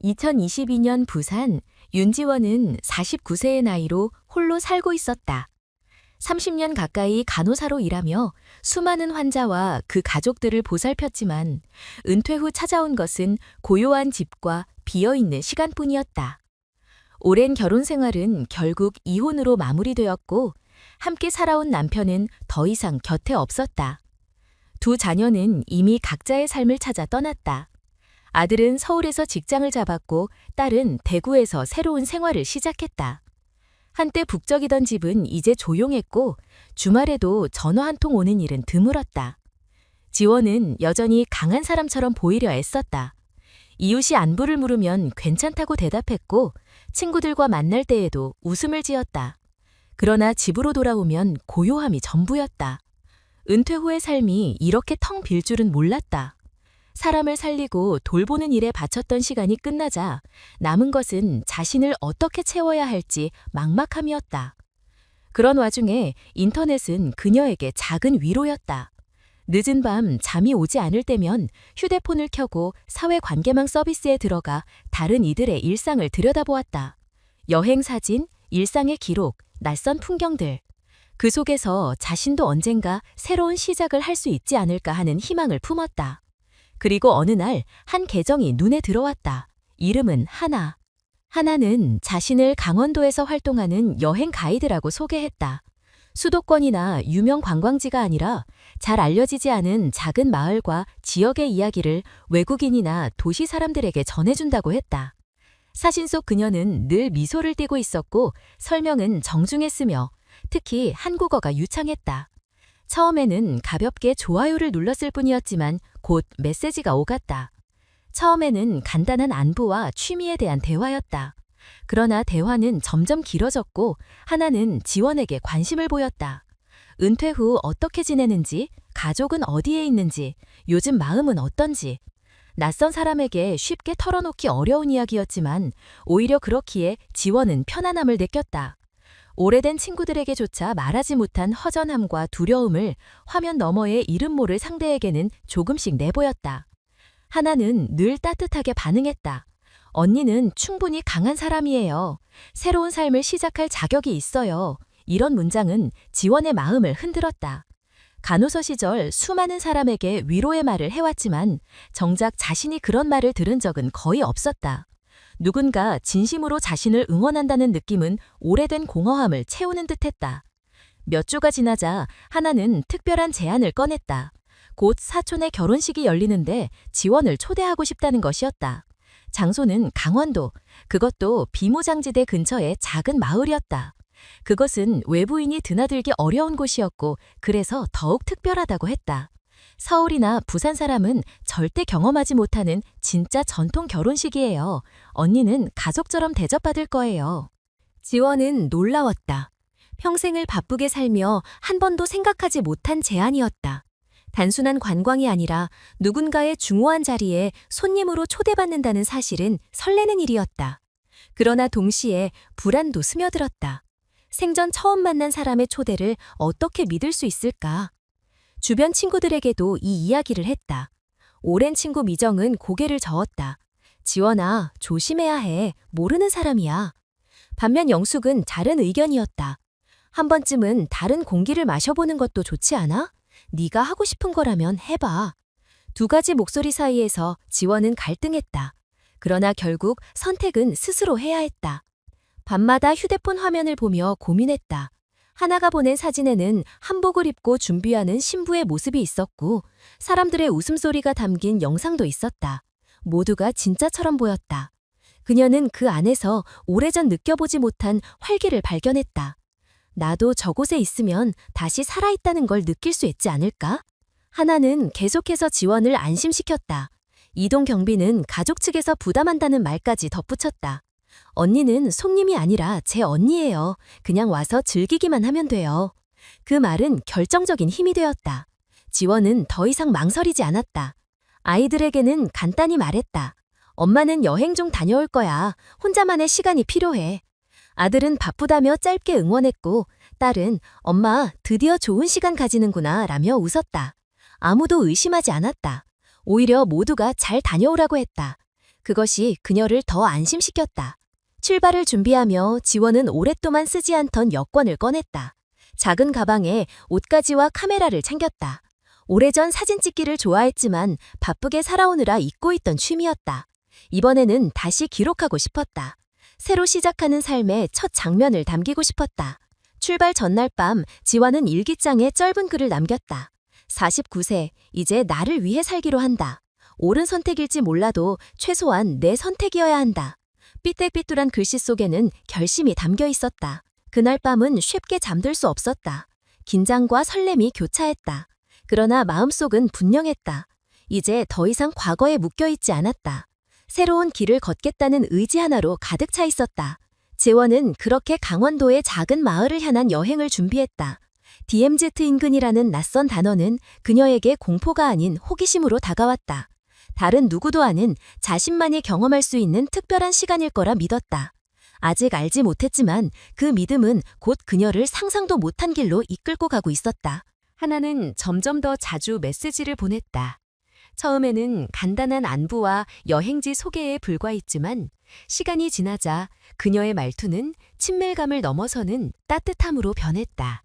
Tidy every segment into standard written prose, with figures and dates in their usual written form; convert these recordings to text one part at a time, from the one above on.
2022년 부산, 윤지원은 49세의 나이로 홀로 살고 있었다. 30년 가까이 간호사로 일하며 수많은 환자와 그 가족들을 보살폈지만 은퇴 후 찾아온 것은 고요한 집과 비어있는 시간뿐이었다. 오랜 결혼 생활은 결국 이혼으로 마무리되었고 함께 살아온 남편은 더 이상 곁에 없었다. 두 자녀는 이미 각자의 삶을 찾아 떠났다. 아들은 서울에서 직장을 잡았고 딸은 대구에서 새로운 생활을 시작했다. 한때 북적이던 집은 이제 조용했고 주말에도 전화 한 통 오는 일은 드물었다. 지원은 여전히 강한 사람처럼 보이려 애썼다. 이웃이 안부를 물으면 괜찮다고 대답했고 친구들과 만날 때에도 웃음을 지었다. 그러나 집으로 돌아오면 고요함이 전부였다. 은퇴 후의 삶이 이렇게 텅 빌 줄은 몰랐다. 사람을 살리고 돌보는 일에 바쳤던 시간이 끝나자 남은 것은 자신을 어떻게 채워야 할지 막막함이었다. 그런 와중에 인터넷은 그녀에게 작은 위로였다. 늦은 밤 잠이 오지 않을 때면 휴대폰을 켜고 사회관계망 서비스에 들어가 다른 이들의 일상을 들여다보았다. 여행 사진, 일상의 기록, 낯선 풍경들. 그 속에서 자신도 언젠가 새로운 시작을 할 수 있지 않을까 하는 희망을 품었다. 그리고 어느 날 한 계정이 눈에 들어왔다. 이름은 하나. 하나는 자신을 강원도에서 활동하는 여행 가이드라고 소개했다. 수도권이나 유명 관광지가 아니라 잘 알려지지 않은 작은 마을과 지역의 이야기를 외국인이나 도시 사람들에게 전해준다고 했다. 사진 속 그녀는 늘 미소를 띠고 있었고 설명은 정중했으며 특히 한국어가 유창했다. 처음에는 가볍게 좋아요를 눌렀을 뿐이었지만 곧 메시지가 오갔다. 처음에는 간단한 안부와 취미에 대한 대화였다. 그러나 대화는 점점 길어졌고 하나는 지원에게 관심을 보였다. 은퇴 후 어떻게 지내는지, 가족은 어디에 있는지, 요즘 마음은 어떤지. 낯선 사람에게 쉽게 털어놓기 어려운 이야기였지만 오히려 그렇기에 지원은 편안함을 느꼈다. 오래된 친구들에게조차 말하지 못한 허전함과 두려움을 화면 너머의 이름 모를 상대에게는 조금씩 내보였다. 하나는 늘 따뜻하게 반응했다. 언니는 충분히 강한 사람이에요. 새로운 삶을 시작할 자격이 있어요. 이런 문장은 지원의 마음을 흔들었다. 간호사 시절 수많은 사람에게 위로의 말을 해왔지만 정작 자신이 그런 말을 들은 적은 거의 없었다. 누군가 진심으로 자신을 응원한다는 느낌은 오래된 공허함을 채우는 듯했다. 몇 주가 지나자 하나는 특별한 제안을 꺼냈다. 곧 사촌의 결혼식이 열리는데 지원을 초대하고 싶다는 것이었다. 장소는 강원도, 그것도 비무장지대 근처의 작은 마을이었다. 그것은 외부인이 드나들기 어려운 곳이었고 그래서 더욱 특별하다고 했다. 서울이나 부산 사람은 절대 경험하지 못하는 진짜 전통 결혼식이에요. 언니는 가족처럼 대접받을 거예요. 지원은 놀라웠다. 평생을 바쁘게 살며 한 번도 생각하지 못한 제안이었다. 단순한 관광이 아니라 누군가의 중요한 자리에 손님으로 초대받는다는 사실은 설레는 일이었다. 그러나 동시에 불안도 스며들었다. 생전 처음 만난 사람의 초대를 어떻게 믿을 수 있을까? 주변 친구들에게도 이 이야기를 했다. 오랜 친구 미정은 고개를 저었다. 지원아, 조심해야 해. 모르는 사람이야. 반면 영숙은 다른 의견이었다. 한 번쯤은 다른 공기를 마셔보는 것도 좋지 않아? 네가 하고 싶은 거라면 해봐. 두 가지 목소리 사이에서 지원은 갈등했다. 그러나 결국 선택은 스스로 해야 했다. 밤마다 휴대폰 화면을 보며 고민했다. 하나가 보낸 사진에는 한복을 입고 준비하는 신부의 모습이 있었고 사람들의 웃음소리가 담긴 영상도 있었다. 모두가 진짜처럼 보였다. 그녀는 그 안에서 오래전 느껴보지 못한 활기를 발견했다. 나도 저곳에 있으면 다시 살아있다는 걸 느낄 수 있지 않을까? 하나는 계속해서 지원을 안심시켰다. 이동 경비는 가족 측에서 부담한다는 말까지 덧붙였다. 언니는 손님이 아니라 제 언니예요. 그냥 와서 즐기기만 하면 돼요. 그 말은 결정적인 힘이 되었다. 지원은 더 이상 망설이지 않았다. 아이들에게는 간단히 말했다. 엄마는 여행 좀 다녀올 거야. 혼자만의 시간이 필요해. 아들은 바쁘다며 짧게 응원했고 딸은 엄마 드디어 좋은 시간 가지는구나 라며 웃었다. 아무도 의심하지 않았다. 오히려 모두가 잘 다녀오라고 했다. 그것이 그녀를 더 안심시켰다. 출발을 준비하며 지원은 오랫동안 쓰지 않던 여권을 꺼냈다. 작은 가방에 옷가지와 카메라를 챙겼다. 오래전 사진 찍기를 좋아했지만 바쁘게 살아오느라 잊고 있던 취미였다. 이번에는 다시 기록하고 싶었다. 새로 시작하는 삶의 첫 장면을 담기고 싶었다. 출발 전날 밤 지원은 일기장에 짧은 글을 남겼다. 49세, 이제 나를 위해 살기로 한다. 옳은 선택일지 몰라도 최소한 내 선택이어야 한다. 삐뚤삐뚤한 글씨 속에는 결심이 담겨 있었다. 그날 밤은 쉽게 잠들 수 없었다. 긴장과 설렘이 교차했다. 그러나 마음속은 분명했다. 이제 더 이상 과거에 묶여있지 않았다. 새로운 길을 걷겠다는 의지 하나로 가득 차 있었다. 지원은 그렇게 강원도의 작은 마을을 향한 여행을 준비했다. DMZ 인근이라는 낯선 단어는 그녀에게 공포가 아닌 호기심으로 다가왔다. 다른 누구도 아는 자신만이 경험할 수 있는 특별한 시간일 거라 믿었다. 아직 알지 못했지만 그 믿음은 곧 그녀를 상상도 못한 길로 이끌고 가고 있었다. 하나는 점점 더 자주 메시지를 보냈다. 처음에는 간단한 안부와 여행지 소개에 불과했지만 시간이 지나자 그녀의 말투는 친밀감을 넘어서는 따뜻함으로 변했다.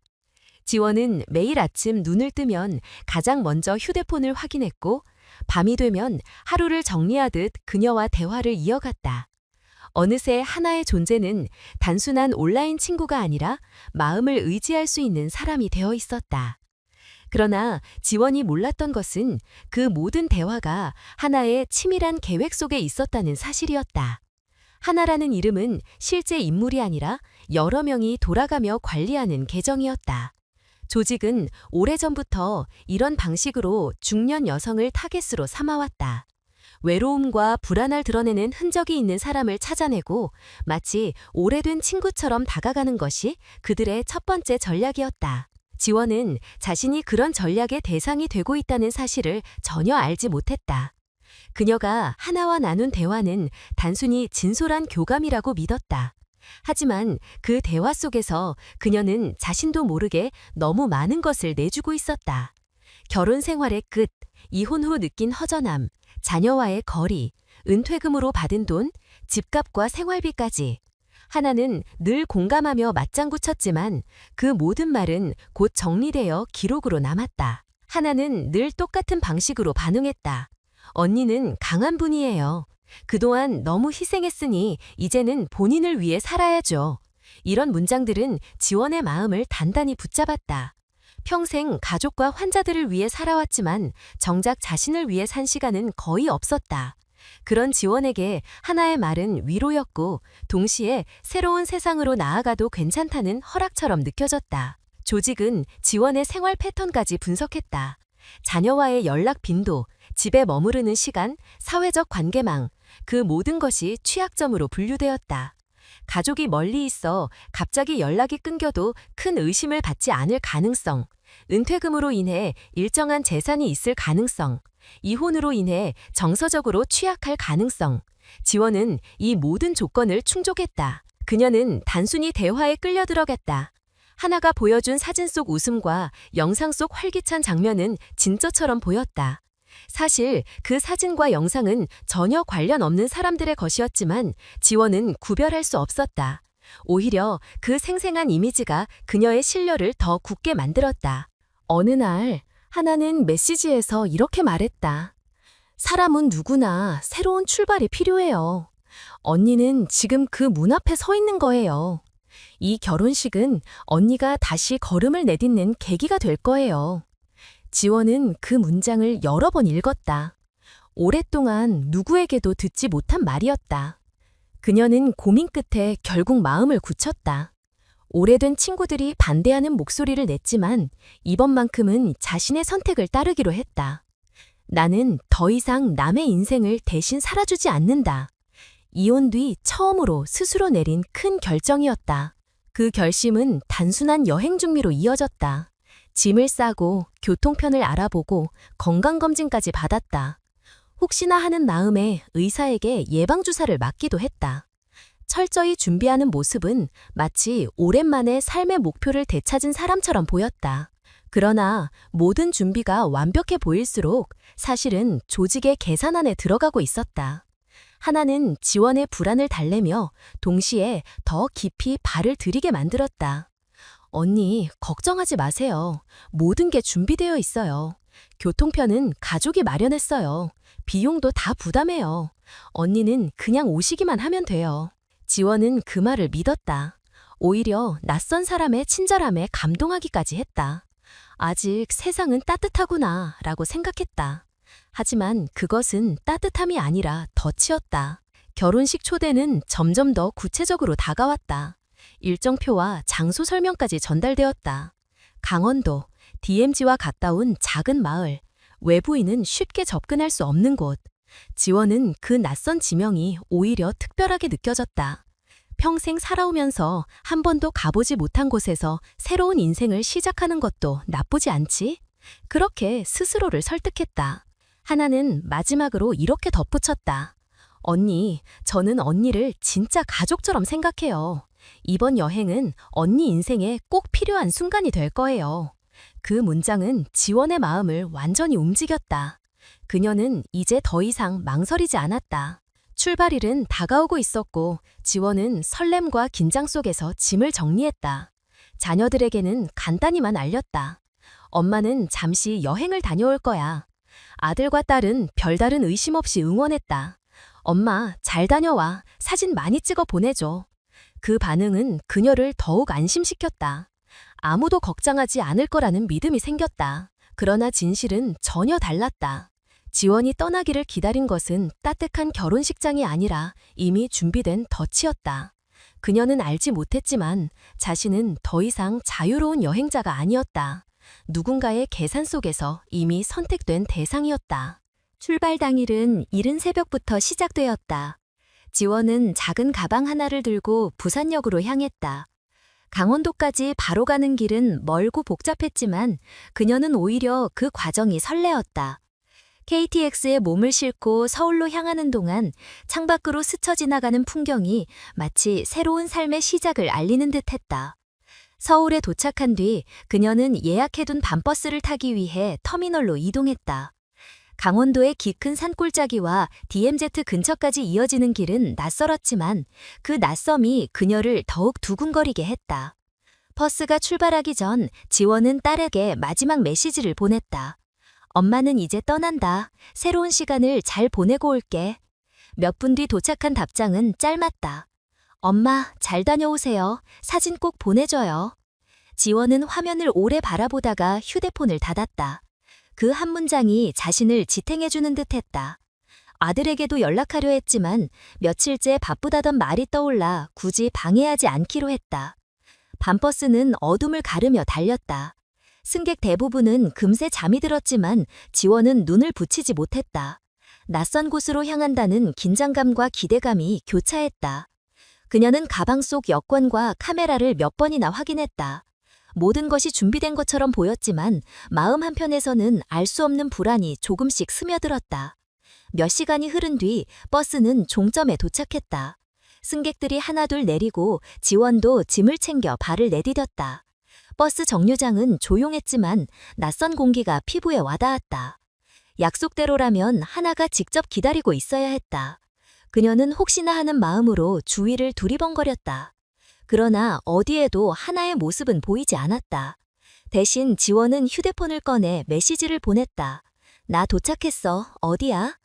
지원은 매일 아침 눈을 뜨면 가장 먼저 휴대폰을 확인했고 밤이 되면 하루를 정리하듯 그녀와 대화를 이어갔다. 어느새 하나의 존재는 단순한 온라인 친구가 아니라 마음을 의지할 수 있는 사람이 되어 있었다. 그러나 지원이 몰랐던 것은 그 모든 대화가 하나의 치밀한 계획 속에 있었다는 사실이었다. 하나라는 이름은 실제 인물이 아니라 여러 명이 돌아가며 관리하는 계정이었다. 조직은 오래전부터 이런 방식으로 중년 여성을 타겟으로 삼아왔다. 외로움과 불안을 드러내는 흔적이 있는 사람을 찾아내고 마치 오래된 친구처럼 다가가는 것이 그들의 첫 번째 전략이었다. 지원은 자신이 그런 전략의 대상이 되고 있다는 사실을 전혀 알지 못했다. 그녀가 하나와 나눈 대화는 단순히 진솔한 교감이라고 믿었다. 하지만 그 대화 속에서 그녀는 자신도 모르게 너무 많은 것을 내주고 있었다. 결혼 생활의 끝, 이혼 후 느낀 허전함, 자녀와의 거리, 은퇴금으로 받은 돈, 집값과 생활비까지. 하나는 늘 공감하며 맞장구 쳤지만 그 모든 말은 곧 정리되어 기록으로 남았다. 하나는 늘 똑같은 방식으로 반응했다. 언니는 강한 분이에요. 그동안 너무 희생했으니 이제는 본인을 위해 살아야죠. 이런 문장들은 지원의 마음을 단단히 붙잡았다. 평생 가족과 환자들을 위해 살아왔지만 정작 자신을 위해 산 시간은 거의 없었다. 그런 지원에게 하나의 말은 위로였고 동시에 새로운 세상으로 나아가도 괜찮다는 허락처럼 느껴졌다. 조직은 지원의 생활 패턴까지 분석했다. 자녀와의 연락 빈도, 집에 머무르는 시간, 사회적 관계망, 그 모든 것이 취약점으로 분류되었다. 가족이 멀리 있어 갑자기 연락이 끊겨도 큰 의심을 받지 않을 가능성, 은퇴금으로 인해 일정한 재산이 있을 가능성, 이혼으로 인해 정서적으로 취약할 가능성. 지원은 이 모든 조건을 충족했다. 그녀는 단순히 대화에 끌려 들어갔다. 하나가 보여준 사진 속 웃음과 영상 속 활기찬 장면은 진짜처럼 보였다. 사실 그 사진과 영상은 전혀 관련 없는 사람들의 것이었지만 지원은 구별할 수 없었다. 오히려 그 생생한 이미지가 그녀의 신뢰를 더 굳게 만들었다. 어느 날 하나는 메시지에서 이렇게 말했다. 사람은 누구나 새로운 출발이 필요해요. 언니는 지금 그 문 앞에 서 있는 거예요. 이 결혼식은 언니가 다시 걸음을 내딛는 계기가 될 거예요. 지원은 그 문장을 여러 번 읽었다. 오랫동안 누구에게도 듣지 못한 말이었다. 그녀는 고민 끝에 결국 마음을 굳혔다. 오래된 친구들이 반대하는 목소리를 냈지만 이번만큼은 자신의 선택을 따르기로 했다. 나는 더 이상 남의 인생을 대신 살아주지 않는다. 이혼 뒤 처음으로 스스로 내린 큰 결정이었다. 그 결심은 단순한 여행 준비로 이어졌다. 짐을 싸고 교통편을 알아보고 건강검진까지 받았다. 혹시나 하는 마음에 의사에게 예방주사를 맞기도 했다. 철저히 준비하는 모습은 마치 오랜만에 삶의 목표를 되찾은 사람처럼 보였다. 그러나 모든 준비가 완벽해 보일수록 사실은 조직의 계산 안에 들어가고 있었다. 하나는 지원의 불안을 달래며 동시에 더 깊이 발을 들이게 만들었다. 언니, 걱정하지 마세요. 모든 게 준비되어 있어요. 교통편은 가족이 마련했어요. 비용도 다 부담해요. 언니는 그냥 오시기만 하면 돼요. 지원은 그 말을 믿었다. 오히려 낯선 사람의 친절함에 감동하기까지 했다. 아직 세상은 따뜻하구나 라고 생각했다. 하지만 그것은 따뜻함이 아니라 덫이었다. 결혼식 초대는 점점 더 구체적으로 다가왔다. 일정표와 장소 설명까지 전달되었다. 강원도, DMZ와 가까운 작은 마을, 외부인은 쉽게 접근할 수 없는 곳. 지원은 그 낯선 지명이 오히려 특별하게 느껴졌다. 평생 살아오면서 한 번도 가보지 못한 곳에서 새로운 인생을 시작하는 것도 나쁘지 않지? 그렇게 스스로를 설득했다. 하나는 마지막으로 이렇게 덧붙였다. 언니, 저는 언니를 진짜 가족처럼 생각해요. 이번 여행은 언니 인생에 꼭 필요한 순간이 될 거예요. 그 문장은 지원의 마음을 완전히 움직였다. 그녀는 이제 더 이상 망설이지 않았다. 출발일은 다가오고 있었고 지원은 설렘과 긴장 속에서 짐을 정리했다. 자녀들에게는 간단히만 알렸다. 엄마는 잠시 여행을 다녀올 거야. 아들과 딸은 별다른 의심 없이 응원했다. 엄마, 잘 다녀와. 사진 많이 찍어 보내줘. 그 반응은 그녀를 더욱 안심시켰다. 아무도 걱정하지 않을 거라는 믿음이 생겼다. 그러나 진실은 전혀 달랐다. 지원이 떠나기를 기다린 것은 따뜻한 결혼식장이 아니라 이미 준비된 덫이었다. 그녀는 알지 못했지만 자신은 더 이상 자유로운 여행자가 아니었다. 누군가의 계산 속에서 이미 선택된 대상이었다. 출발 당일은 이른 새벽부터 시작되었다. 지원은 작은 가방 하나를 들고 부산역으로 향했다. 강원도까지 바로 가는 길은 멀고 복잡했지만 그녀는 오히려 그 과정이 설레었다. KTX에 몸을 싣고 서울로 향하는 동안 창밖으로 스쳐 지나가는 풍경이 마치 새로운 삶의 시작을 알리는 듯했다. 서울에 도착한 뒤 그녀는 예약해둔 밤버스를 타기 위해 터미널로 이동했다. 강원도의 키 큰 산골짜기와 DMZ 근처까지 이어지는 길은 낯설었지만 그 낯섦이 그녀를 더욱 두근거리게 했다. 버스가 출발하기 전 지원은 딸에게 마지막 메시지를 보냈다. 엄마는 이제 떠난다. 새로운 시간을 잘 보내고 올게. 몇 분 뒤 도착한 답장은 짧았다. 엄마, 잘 다녀오세요. 사진 꼭 보내줘요. 지원은 화면을 오래 바라보다가 휴대폰을 닫았다. 그 한 문장이 자신을 지탱해주는 듯했다. 아들에게도 연락하려 했지만 며칠째 바쁘다던 말이 떠올라 굳이 방해하지 않기로 했다. 밤버스는 어둠을 가르며 달렸다. 승객 대부분은 금세 잠이 들었지만 지원은 눈을 붙이지 못했다. 낯선 곳으로 향한다는 긴장감과 기대감이 교차했다. 그녀는 가방 속 여권과 카메라를 몇 번이나 확인했다. 모든 것이 준비된 것처럼 보였지만 마음 한편에서는 알 수 없는 불안이 조금씩 스며들었다. 몇 시간이 흐른 뒤 버스는 종점에 도착했다. 승객들이 하나둘 내리고 지원도 짐을 챙겨 발을 내디뎠다. 버스 정류장은 조용했지만 낯선 공기가 피부에 와닿았다. 약속대로라면 하나가 직접 기다리고 있어야 했다. 그녀는 혹시나 하는 마음으로 주위를 두리번거렸다. 그러나 어디에도 하나의 모습은 보이지 않았다. 대신 지원은 휴대폰을 꺼내 메시지를 보냈다. 나 도착했어. 어디야?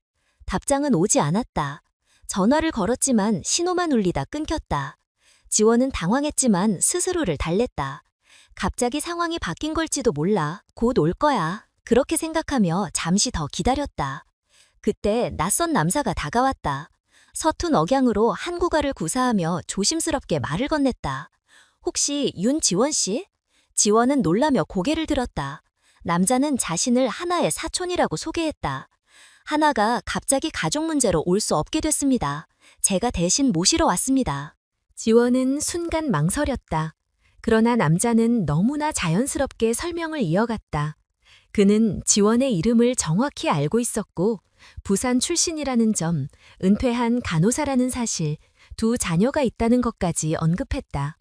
답장은 오지 않았다. 전화를 걸었지만 신호만 울리다 끊겼다. 지원은 당황했지만 스스로를 달랬다. 갑자기 상황이 바뀐 걸지도 몰라. 곧 올 거야. 그렇게 생각하며 잠시 더 기다렸다. 그때 낯선 남자가 다가왔다. 서툰 억양으로 한국어를 구사하며 조심스럽게 말을 건넸다. 혹시 윤지원 씨? 지원은 놀라며 고개를 들었다. 남자는 자신을 하나의 사촌이라고 소개했다. 하나가 갑자기 가족 문제로 올 수 없게 됐습니다. 제가 대신 모시러 왔습니다. 지원은 순간 망설였다. 그러나 남자는 너무나 자연스럽게 설명을 이어갔다. 그는 지원의 이름을 정확히 알고 있었고 부산 출신이라는 점, 은퇴한 간호사라는 사실, 두 자녀가 있다는 것까지 언급했다.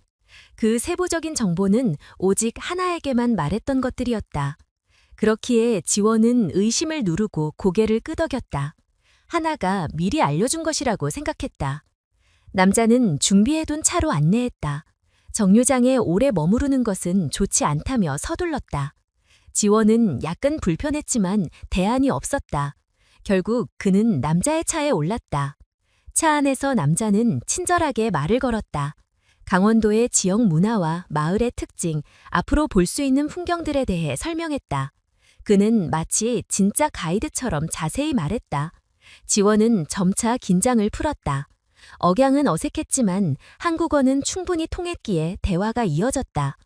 그 세부적인 정보는 오직 하나에게만 말했던 것들이었다. 그렇기에 지원은 의심을 누르고 고개를 끄덕였다. 하나가 미리 알려준 것이라고 생각했다. 남자는 준비해둔 차로 안내했다. 정류장에 오래 머무르는 것은 좋지 않다며 서둘렀다. 지원은 약간 불편했지만 대안이 없었다. 결국 그는 남자의 차에 올랐다. 차 안에서 남자는 친절하게 말을 걸었다. 강원도의 지역 문화와 마을의 특징, 앞으로 볼 수 있는 풍경들에 대해 설명했다. 그는 마치 진짜 가이드처럼 자세히 말했다. 지원은 점차 긴장을 풀었다. 억양은 어색했지만 한국어는 충분히 통했기에 대화가 이어졌다.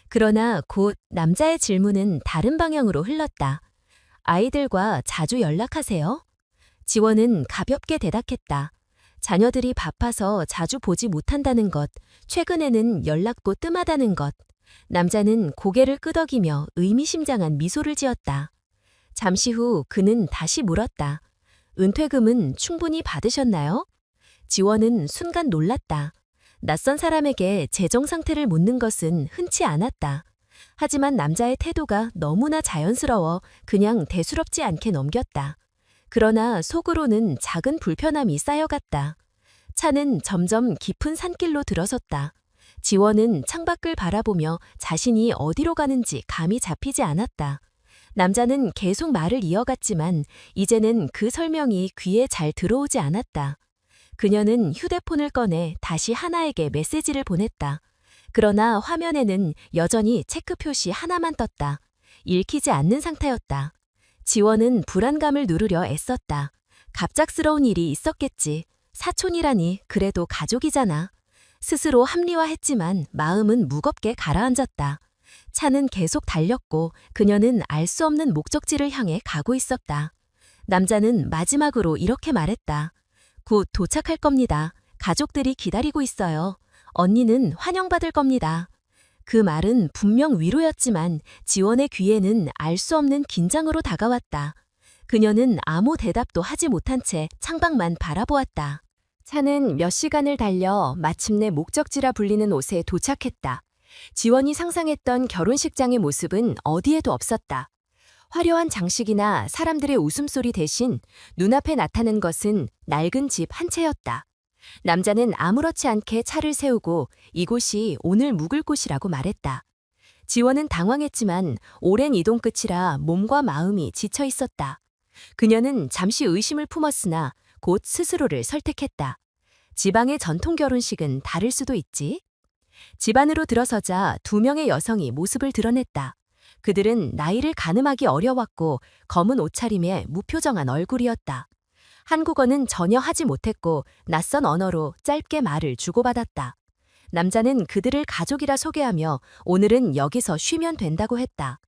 그러나 곧 남자의 질문은 다른 방향으로 흘렀다. 아이들과 자주 연락하세요? 지원은 가볍게 대답했다. 자녀들이 바빠서 자주 보지 못한다는 것, 최근에는 연락도 뜸하다는 것. 남자는 고개를 끄덕이며 의미심장한 미소를 지었다. 잠시 후 그는 다시 물었다. 은퇴금은 충분히 받으셨나요? 지원은 순간 놀랐다. 낯선 사람에게 재정 상태를 묻는 것은 흔치 않았다. 하지만 남자의 태도가 너무나 자연스러워 그냥 대수롭지 않게 넘겼다. 그러나 속으로는 작은 불편함이 쌓여갔다. 차는 점점 깊은 산길로 들어섰다. 지원은 창밖을 바라보며 자신이 어디로 가는지 감이 잡히지 않았다. 남자는 계속 말을 이어갔지만 이제는 그 설명이 귀에 잘 들어오지 않았다. 그녀는 휴대폰을 꺼내 다시 하나에게 메시지를 보냈다. 그러나 화면에는 여전히 체크 표시 하나만 떴다. 읽히지 않는 상태였다. 지원은 불안감을 누르려 애썼다. 갑작스러운 일이 있었겠지. 사촌이라니 그래도 가족이잖아. 스스로 합리화했지만 마음은 무겁게 가라앉았다. 차는 계속 달렸고 그녀는 알 수 없는 목적지를 향해 가고 있었다. 남자는 마지막으로 이렇게 말했다. 곧 도착할 겁니다. 가족들이 기다리고 있어요. 언니는 환영받을 겁니다. 그 말은 분명 위로였지만 지원의 귀에는 알 수 없는 긴장으로 다가왔다. 그녀는 아무 대답도 하지 못한 채 창밖만 바라보았다. 차는 몇 시간을 달려 마침내 목적지라 불리는 옷에 도착했다. 지원이 상상했던 결혼식장의 모습은 어디에도 없었다. 화려한 장식이나 사람들의 웃음소리 대신 눈앞에 나타난 것은 낡은 집 한 채였다. 남자는 아무렇지 않게 차를 세우고 이곳이 오늘 묵을 곳이라고 말했다. 지원은 당황했지만 오랜 이동 끝이라 몸과 마음이 지쳐 있었다. 그녀는 잠시 의심을 품었으나 곧 스스로를 설득했다. 지방의 전통 결혼식은 다를 수도 있지. 집 안으로 들어서자 2명의 여성이 모습을 드러냈다. 그들은 나이를 가늠하기 어려웠고 검은 옷차림에 무표정한 얼굴이었다. 한국어는 전혀 하지 못했고 낯선 언어로 짧게 말을 주고받았다. 남자는 그들을 가족이라 소개하며 오늘은 여기서 쉬면 된다고 했다.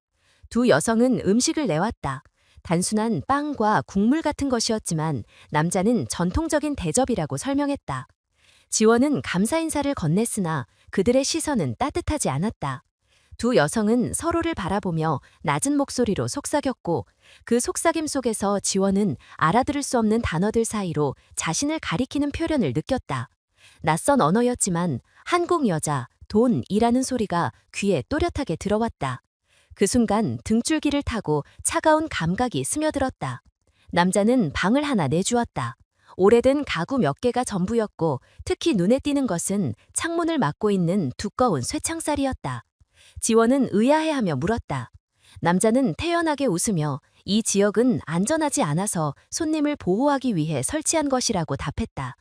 두 여성은 음식을 내왔다. 단순한 빵과 국물 같은 것이었지만 남자는 전통적인 대접이라고 설명했다. 지원은 감사 인사를 건넸으나 그들의 시선은 따뜻하지 않았다. 두 여성은 서로를 바라보며 낮은 목소리로 속삭였고 그 속삭임 속에서 지원은 알아들을 수 없는 단어들 사이로 자신을 가리키는 표현을 느꼈다. 낯선 언어였지만 한국 여자, 돈이라는 소리가 귀에 또렷하게 들어왔다. 그 순간 등줄기를 타고 차가운 감각이 스며들었다. 남자는 방을 하나 내주었다. 오래된 가구 몇 개가 전부였고 특히 눈에 띄는 것은 창문을 막고 있는 두꺼운 쇠창살이었다. 지원은 의아해하며 물었다. 남자는 태연하게 웃으며 이 지역은 안전하지 않아서 손님을 보호하기 위해 설치한 것이라고 답했다.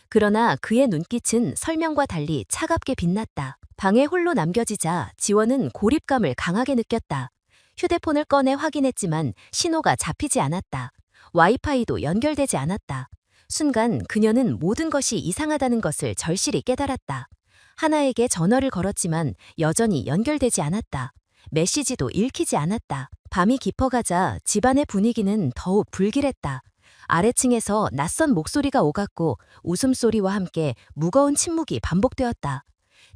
그러나 그의 눈빛은 설명과 달리 차갑게 빛났다. 방에 홀로 남겨지자 지원은 고립감을 강하게 느꼈다. 휴대폰을 꺼내 확인했지만 신호가 잡히지 않았다. 와이파이도 연결되지 않았다. 순간 그녀는 모든 것이 이상하다는 것을 절실히 깨달았다. 하나에게 전화를 걸었지만 여전히 연결되지 않았다. 메시지도 읽히지 않았다. 밤이 깊어가자 집안의 분위기는 더욱 불길했다. 아래층에서 낯선 목소리가 오갔고 웃음소리와 함께 무거운 침묵이 반복되었다.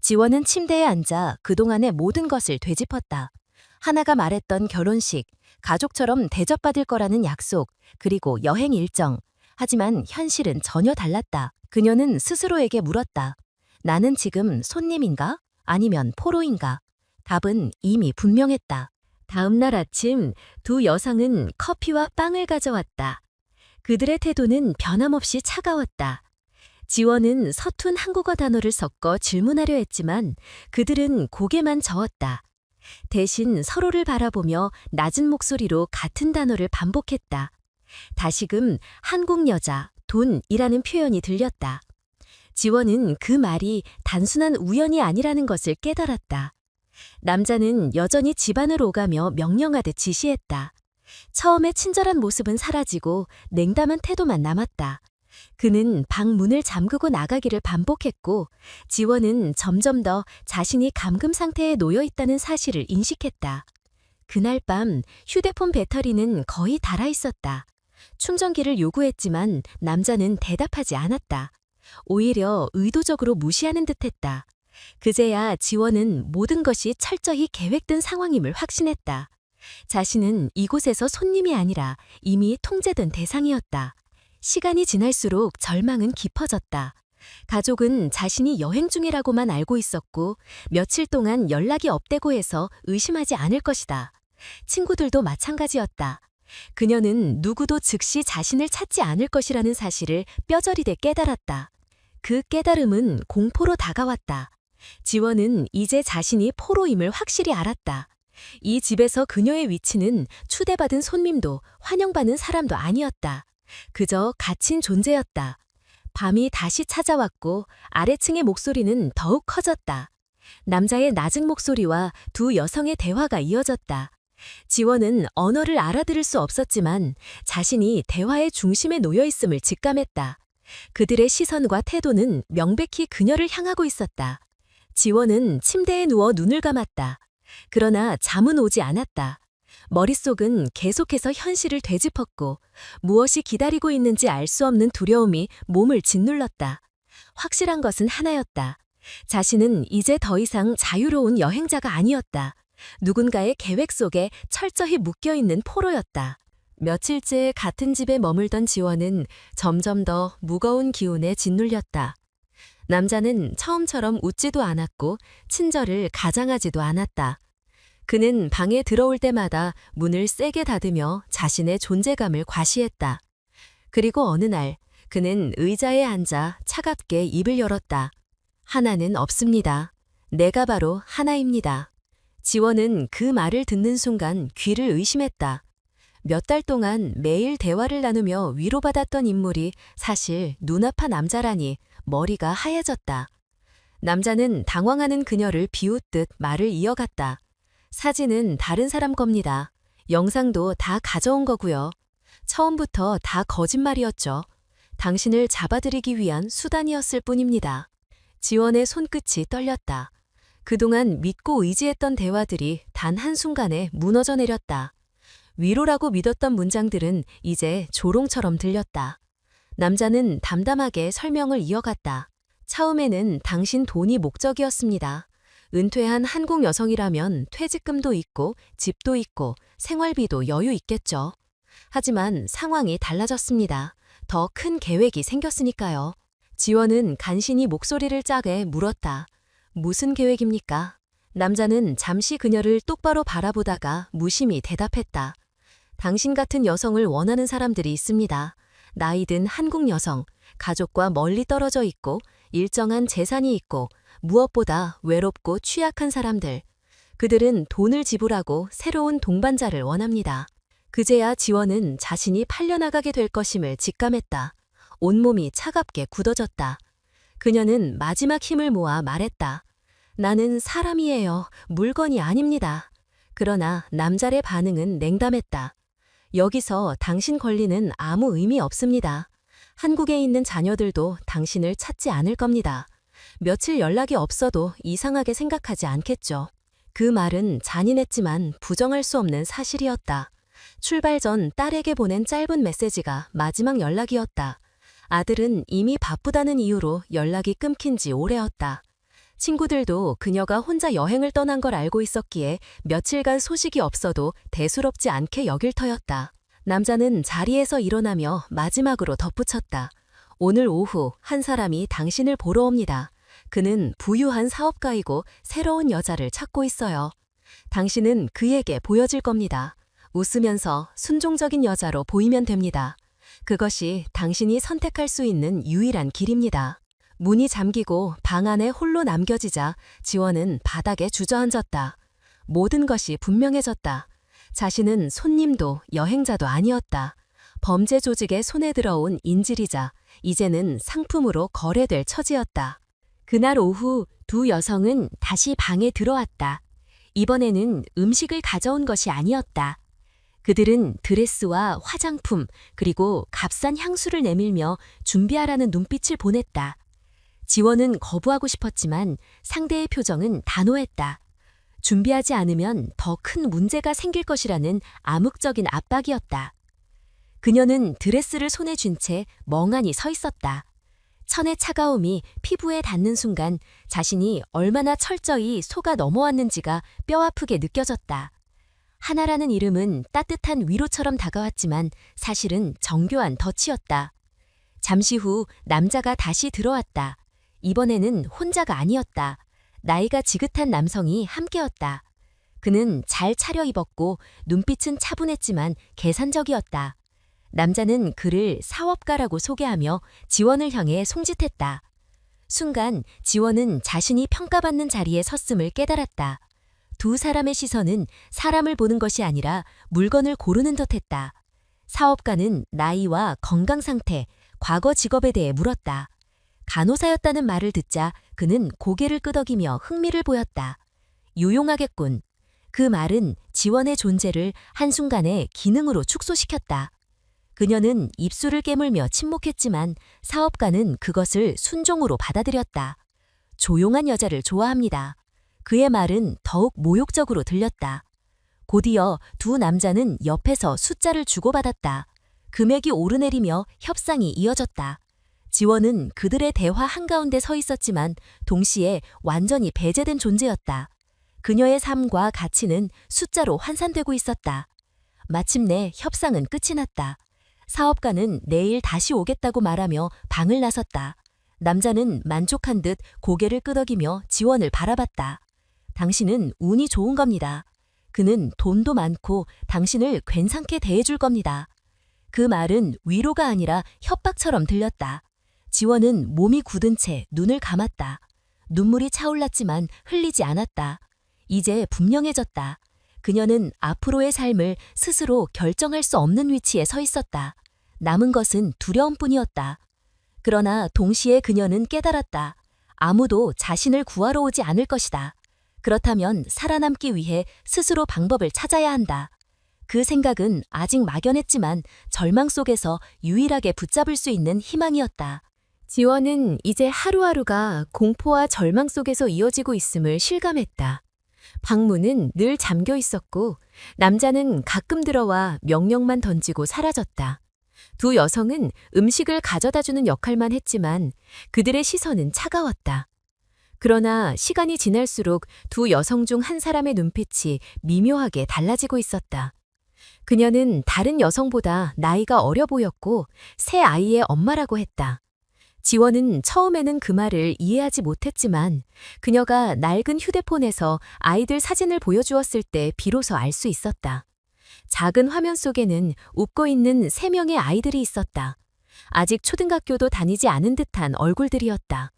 지원은 침대에 앉아 그동안의 모든 것을 되짚었다. 하나가 말했던 결혼식, 가족처럼 대접받을 거라는 약속, 그리고 여행 일정. 하지만 현실은 전혀 달랐다. 그녀는 스스로에게 물었다. 나는 지금 손님인가? 아니면 포로인가? 답은 이미 분명했다. 다음 날 아침 두 여성은 커피와 빵을 가져왔다. 그들의 태도는 변함없이 차가웠다. 지원은 서툰 한국어 단어를 섞어 질문하려 했지만 그들은 고개만 저었다. 대신 서로를 바라보며 낮은 목소리로 같은 단어를 반복했다. 다시금 한국 여자, 돈이라는 표현이 들렸다. 지원은 그 말이 단순한 우연이 아니라는 것을 깨달았다. 남자는 여전히 집안을 오가며 명령하듯 지시했다. 처음에 친절한 모습은 사라지고 냉담한 태도만 남았다. 그는 방 문을 잠그고 나가기를 반복했고 지원은 점점 더 자신이 감금 상태에 놓여 있다는 사실을 인식했다. 그날 밤 휴대폰 배터리는 거의 닳아 있었다. 충전기를 요구했지만 남자는 대답하지 않았다. 오히려 의도적으로 무시하는 듯했다. 그제야 지원은 모든 것이 철저히 계획된 상황임을 확신했다. 자신은 이곳에서 손님이 아니라 이미 통제된 대상이었다. 시간이 지날수록 절망은 깊어졌다. 가족은 자신이 여행 중이라고만 알고 있었고 며칠 동안 연락이 없대고 해서 의심하지 않을 것이다. 친구들도 마찬가지였다. 그녀는 누구도 즉시 자신을 찾지 않을 것이라는 사실을 뼈저리게 깨달았다. 그 깨달음은 공포로 다가왔다. 지원은 이제 자신이 포로임을 확실히 알았다. 이 집에서 그녀의 위치는 추대받은 손님도 환영받는 사람도 아니었다. 그저 갇힌 존재였다. 밤이 다시 찾아왔고 아래층의 목소리는 더욱 커졌다. 남자의 낮은 목소리와 두 여성의 대화가 이어졌다. 지원은 언어를 알아들을 수 없었지만 자신이 대화의 중심에 놓여 있음을 직감했다. 그들의 시선과 태도는 명백히 그녀를 향하고 있었다. 지원은 침대에 누워 눈을 감았다. 그러나 잠은 오지 않았다. 머릿속은 계속해서 현실을 되짚었고 무엇이 기다리고 있는지 알 수 없는 두려움이 몸을 짓눌렀다. 확실한 것은 하나였다. 자신은 이제 더 이상 자유로운 여행자가 아니었다. 누군가의 계획 속에 철저히 묶여있는 포로였다. 며칠째 같은 집에 머물던 지원은 점점 더 무거운 기운에 짓눌렸다. 남자는 처음처럼 웃지도 않았고 친절을 가장하지도 않았다. 그는 방에 들어올 때마다 문을 세게 닫으며 자신의 존재감을 과시했다. 그리고 어느 날 그는 의자에 앉아 차갑게 입을 열었다. 하나는 없습니다. 내가 바로 하나입니다. 지원은 그 말을 듣는 순간 귀를 의심했다. 몇 달 동안 매일 대화를 나누며 위로받았던 인물이 사실 눈아파 남자라니 머리가 하얘졌다. 남자는 당황하는 그녀를 비웃듯 말을 이어갔다. 사진은 다른 사람 겁니다. 영상도 다 가져온 거고요. 처음부터 다 거짓말이었죠. 당신을 잡아들이기 위한 수단이었을 뿐입니다. 지원의 손끝이 떨렸다. 그동안 믿고 의지했던 대화들이 단 한순간에 무너져 내렸다. 위로라고 믿었던 문장들은 이제 조롱처럼 들렸다. 남자는 담담하게 설명을 이어갔다. 처음에는 당신 돈이 목적이었습니다. 은퇴한 한국 여성이라면 퇴직금도 있고 집도 있고 생활비도 여유 있겠죠. 하지만 상황이 달라졌습니다. 더 큰 계획이 생겼으니까요. 지원은 간신히 목소리를 짜게 물었다. 무슨 계획입니까? 남자는 잠시 그녀를 똑바로 바라보다가 무심히 대답했다. 당신 같은 여성을 원하는 사람들이 있습니다. 나이든 한국 여성, 가족과 멀리 떨어져 있고 일정한 재산이 있고 무엇보다 외롭고 취약한 사람들. 그들은 돈을 지불하고 새로운 동반자를 원합니다. 그제야 지원은 자신이 팔려나가게 될 것임을 직감했다. 온몸이 차갑게 굳어졌다. 그녀는 마지막 힘을 모아 말했다. 나는 사람이에요. 물건이 아닙니다. 그러나 남자의 반응은 냉담했다. 여기서 당신 권리는 아무 의미 없습니다. 한국에 있는 자녀들도 당신을 찾지 않을 겁니다. 며칠 연락이 없어도 이상하게 생각하지 않겠죠. 그 말은 잔인했지만 부정할 수 없는 사실이었다. 출발 전 딸에게 보낸 짧은 메시지가 마지막 연락이었다. 아들은 이미 바쁘다는 이유로 연락이 끊긴 지 오래였다. 친구들도 그녀가 혼자 여행을 떠난 걸 알고 있었기에 며칠간 소식이 없어도 대수롭지 않게 여길 터였다. 남자는 자리에서 일어나며 마지막으로 덧붙였다. 오늘 오후 한 사람이 당신을 보러 옵니다. 그는 부유한 사업가이고 새로운 여자를 찾고 있어요. 당신은 그에게 보여질 겁니다. 웃으면서 순종적인 여자로 보이면 됩니다. 그것이 당신이 선택할 수 있는 유일한 길입니다. 문이 잠기고 방 안에 홀로 남겨지자 지원은 바닥에 주저앉았다. 모든 것이 분명해졌다. 자신은 손님도 여행자도 아니었다. 범죄 조직의 손에 들어온 인질이자 이제는 상품으로 거래될 처지였다. 그날 오후 두 여성은 다시 방에 들어왔다. 이번에는 음식을 가져온 것이 아니었다. 그들은 드레스와 화장품 그리고 값싼 향수를 내밀며 준비하라는 눈빛을 보냈다. 지원은 거부하고 싶었지만 상대의 표정은 단호했다. 준비하지 않으면 더 큰 문제가 생길 것이라는 암묵적인 압박이었다. 그녀는 드레스를 손에 쥔 채 멍하니 서 있었다. 천의 차가움이 피부에 닿는 순간 자신이 얼마나 철저히 속아 넘어왔는지가 뼈아프게 느껴졌다. 하나라는 이름은 따뜻한 위로처럼 다가왔지만 사실은 정교한 덫이었다. 잠시 후 남자가 다시 들어왔다. 이번에는 혼자가 아니었다. 나이가 지긋한 남성이 함께였다. 그는 잘 차려입었고 눈빛은 차분했지만 계산적이었다. 남자는 그를 사업가라고 소개하며 지원을 향해 송짓했다. 순간 지원은 자신이 평가받는 자리에 섰음을 깨달았다. 두 사람의 시선은 사람을 보는 것이 아니라 물건을 고르는 듯했다. 사업가는 나이와 건강 상태, 과거 직업에 대해 물었다. 간호사였다는 말을 듣자 그는 고개를 끄덕이며 흥미를 보였다. 유용하겠군. 그 말은 지원의 존재를 한순간에 기능으로 축소시켰다. 그녀는 입술을 깨물며 침묵했지만 사업가는 그것을 순종으로 받아들였다. 조용한 여자를 좋아합니다. 그의 말은 더욱 모욕적으로 들렸다. 곧이어 두 남자는 옆에서 숫자를 주고받았다. 금액이 오르내리며 협상이 이어졌다. 지원은 그들의 대화 한가운데 서 있었지만 동시에 완전히 배제된 존재였다. 그녀의 삶과 가치는 숫자로 환산되고 있었다. 마침내 협상은 끝이 났다. 사업가는 내일 다시 오겠다고 말하며 방을 나섰다. 남자는 만족한 듯 고개를 끄덕이며 지원을 바라봤다. 당신은 운이 좋은 겁니다. 그는 돈도 많고 당신을 괜찮게 대해줄 겁니다. 그 말은 위로가 아니라 협박처럼 들렸다. 지원은 몸이 굳은 채 눈을 감았다. 눈물이 차올랐지만 흘리지 않았다. 이제 분명해졌다. 그녀는 앞으로의 삶을 스스로 결정할 수 없는 위치에 서 있었다. 남은 것은 두려움뿐이었다. 그러나 동시에 그녀는 깨달았다. 아무도 자신을 구하러 오지 않을 것이다. 그렇다면 살아남기 위해 스스로 방법을 찾아야 한다. 그 생각은 아직 막연했지만 절망 속에서 유일하게 붙잡을 수 있는 희망이었다. 지원은 이제 하루하루가 공포와 절망 속에서 이어지고 있음을 실감했다. 방문은 늘 잠겨 있었고 남자는 가끔 들어와 명령만 던지고 사라졌다. 두 여성은 음식을 가져다주는 역할만 했지만 그들의 시선은 차가웠다. 그러나 시간이 지날수록 두 여성 중 한 사람의 눈빛이 미묘하게 달라지고 있었다. 그녀는 다른 여성보다 나이가 어려 보였고 새 아이의 엄마라고 했다. 지원은 처음에는 그 말을 이해하지 못했지만 그녀가 낡은 휴대폰에서 아이들 사진을 보여주었을 때 비로소 알 수 있었다. 작은 화면 속에는 웃고 있는 3명의 아이들이 있었다. 아직 초등학교도 다니지 않은 듯한 얼굴들이었다.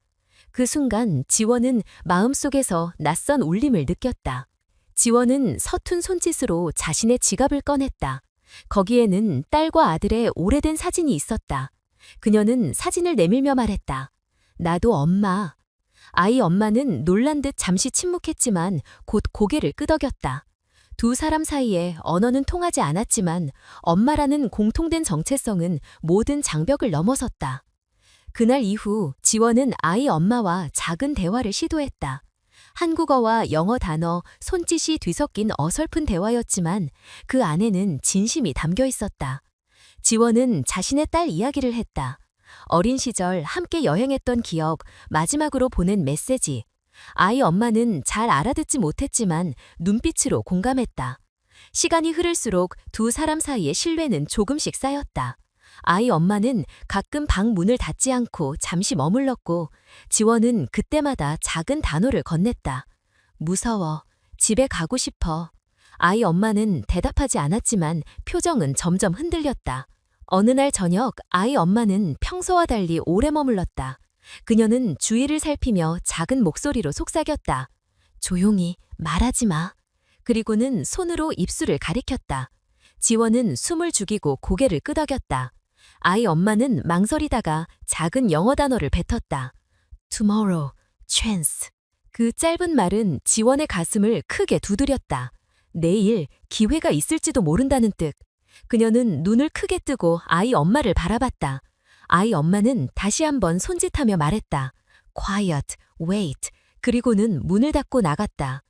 그 순간 지원은 마음속에서 낯선 울림을 느꼈다. 지원은 서툰 손짓으로 자신의 지갑을 꺼냈다. 거기에는 딸과 아들의 오래된 사진이 있었다. 그녀는 사진을 내밀며 말했다. 나도 엄마. 아이 엄마는 놀란 듯 잠시 침묵했지만 곧 고개를 끄덕였다. 두 사람 사이에 언어는 통하지 않았지만 엄마라는 공통된 정체성은 모든 장벽을 넘어섰다. 그날 이후 지원은 아이 엄마와 작은 대화를 시도했다. 한국어와 영어 단어, 손짓이 뒤섞인 어설픈 대화였지만 그 안에는 진심이 담겨 있었다. 지원은 자신의 딸 이야기를 했다. 어린 시절 함께 여행했던 기억, 마지막으로 보낸 메시지. 아이 엄마는 잘 알아듣지 못했지만 눈빛으로 공감했다. 시간이 흐를수록 두 사람 사이의 신뢰는 조금씩 쌓였다. 아이 엄마는 가끔 방 문을 닫지 않고 잠시 머물렀고 지원은 그때마다 작은 단어를 건넸다. 무서워. 집에 가고 싶어. 아이 엄마는 대답하지 않았지만 표정은 점점 흔들렸다. 어느 날 저녁 아이 엄마는 평소와 달리 오래 머물렀다. 그녀는 주위를 살피며 작은 목소리로 속삭였다. 조용히 말하지 마. 그리고는 손으로 입술을 가리켰다. 지원은 숨을 죽이고 고개를 끄덕였다. 아이 엄마는 망설이다가 작은 영어 단어를 뱉었다. Tomorrow, chance. 그 짧은 말은 지원의 가슴을 크게 두드렸다. 내일 기회가 있을지도 모른다는 뜻. 그녀는 눈을 크게 뜨고 아이 엄마를 바라봤다. 아이 엄마는 다시 한번 손짓하며 말했다. Quiet, wait. 그리고는 문을 닫고 나갔다.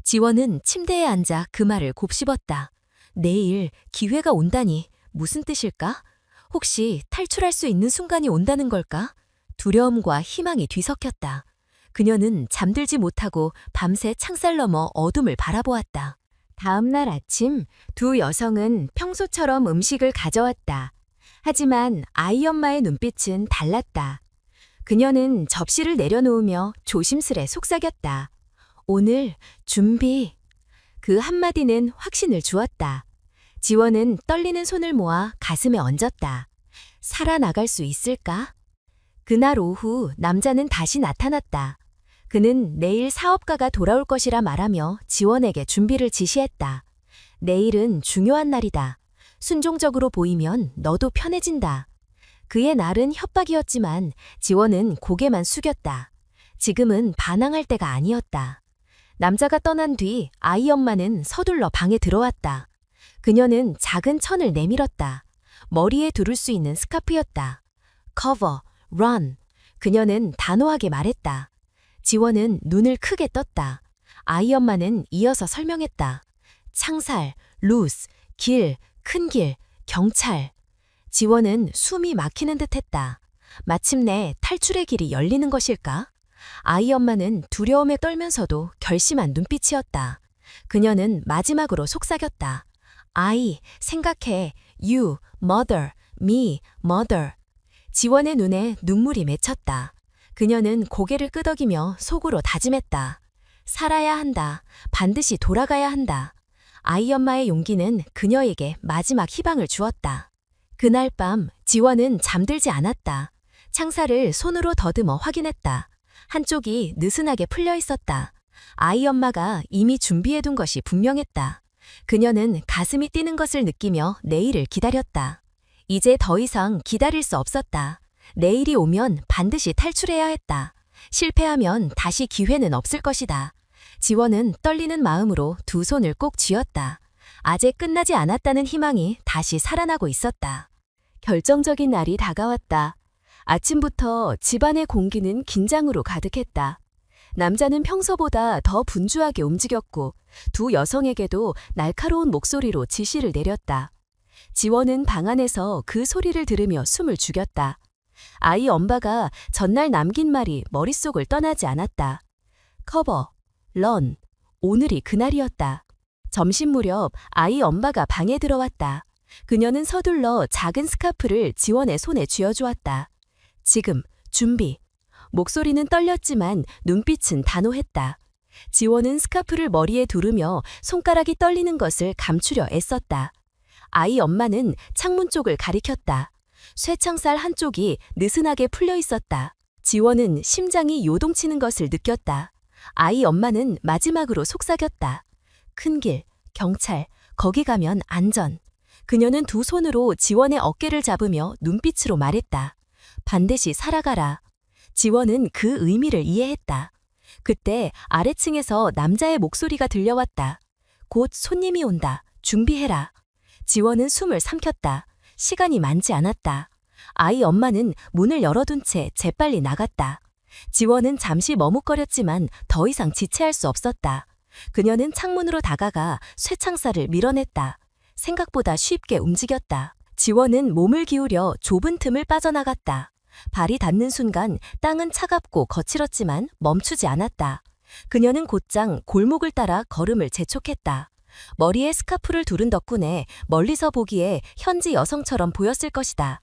지원은 침대에 앉아 그 말을 곱씹었다. 내일 기회가 온다니 무슨 뜻일까? 혹시 탈출할 수 있는 순간이 온다는 걸까? 두려움과 희망이 뒤섞였다. 그녀는 잠들지 못하고 밤새 창살 너머 어둠을 바라보았다. 다음 날 아침 두 여성은 평소처럼 음식을 가져왔다. 하지만 아이 엄마의 눈빛은 달랐다. 그녀는 접시를 내려놓으며 조심스레 속삭였다. 오늘 준비. 그 한마디는 확신을 주었다. 지원은 떨리는 손을 모아 가슴에 얹었다. 살아나갈 수 있을까? 그날 오후 남자는 다시 나타났다. 그는 내일 사업가가 돌아올 것이라 말하며 지원에게 준비를 지시했다. 내일은 중요한 날이다. 순종적으로 보이면 너도 편해진다. 그의 날은 협박이었지만 지원은 고개만 숙였다. 지금은 반항할 때가 아니었다. 남자가 떠난 뒤 아이 엄마는 서둘러 방에 들어왔다. 그녀는 작은 천을 내밀었다. 머리에 두를 수 있는 스카프였다. Cover, run. 그녀는 단호하게 말했다. 지원은 눈을 크게 떴다. 아이 엄마는 이어서 설명했다. 창살, 루스, 길, 큰 길, 경찰. 지원은 숨이 막히는 듯했다. 마침내 탈출의 길이 열리는 것일까? 아이 엄마는 두려움에 떨면서도 결심한 눈빛이었다. 그녀는 마지막으로 속삭였다. 아이, 생각해. You, mother, me, mother. 지원의 눈에 눈물이 맺혔다. 그녀는 고개를 끄덕이며 속으로 다짐했다. 살아야 한다. 반드시 돌아가야 한다. 아이 엄마의 용기는 그녀에게 마지막 희망을 주었다. 그날 밤 지원은 잠들지 않았다. 창살을 손으로 더듬어 확인했다. 한쪽이 느슨하게 풀려 있었다. 아이 엄마가 이미 준비해둔 것이 분명했다. 그녀는 가슴이 뛰는 것을 느끼며 내일을 기다렸다. 이제 더 이상 기다릴 수 없었다. 내일이 오면 반드시 탈출해야 했다. 실패하면 다시 기회는 없을 것이다. 지원은 떨리는 마음으로 두 손을 꼭 쥐었다. 아직 끝나지 않았다는 희망이 다시 살아나고 있었다. 결정적인 날이 다가왔다. 아침부터 집안의 공기는 긴장으로 가득했다. 남자는 평소보다 더 분주하게 움직였고 두 여성에게도 날카로운 목소리로 지시를 내렸다. 지원은 방 안에서 그 소리를 들으며 숨을 죽였다. 아이 엄마가 전날 남긴 말이 머릿속을 떠나지 않았다. 커버, 런, 오늘이 그날이었다. 점심 무렵 아이 엄마가 방에 들어왔다. 그녀는 서둘러 작은 스카프를 지원의 손에 쥐어주었다. 지금, 준비. 목소리는 떨렸지만 눈빛은 단호했다. 지원은 스카프를 머리에 두르며 손가락이 떨리는 것을 감추려 애썼다. 아이 엄마는 창문 쪽을 가리켰다. 쇠창살 한쪽이 느슨하게 풀려 있었다. 지원은 심장이 요동치는 것을 느꼈다. 아이 엄마는 마지막으로 속삭였다. 큰 길, 경찰, 거기 가면 안전. 그녀는 두 손으로 지원의 어깨를 잡으며 눈빛으로 말했다. 반드시 살아가라. 지원은 그 의미를 이해했다. 그때 아래층에서 남자의 목소리가 들려왔다. 곧 손님이 온다. 준비해라. 지원은 숨을 삼켰다. 시간이 많지 않았다. 아이 엄마는 문을 열어둔 채 재빨리 나갔다. 지원은 잠시 머뭇거렸지만 더 이상 지체할 수 없었다. 그녀는 창문으로 다가가 쇠창살을 밀어냈다. 생각보다 쉽게 움직였다. 지원은 몸을 기울여 좁은 틈을 빠져나갔다. 발이 닿는 순간 땅은 차갑고 거칠었지만 멈추지 않았다. 그녀는 곧장 골목을 따라 걸음을 재촉했다. 머리에 스카프를 두른 덕분에 멀리서 보기에 현지 여성처럼 보였을 것이다.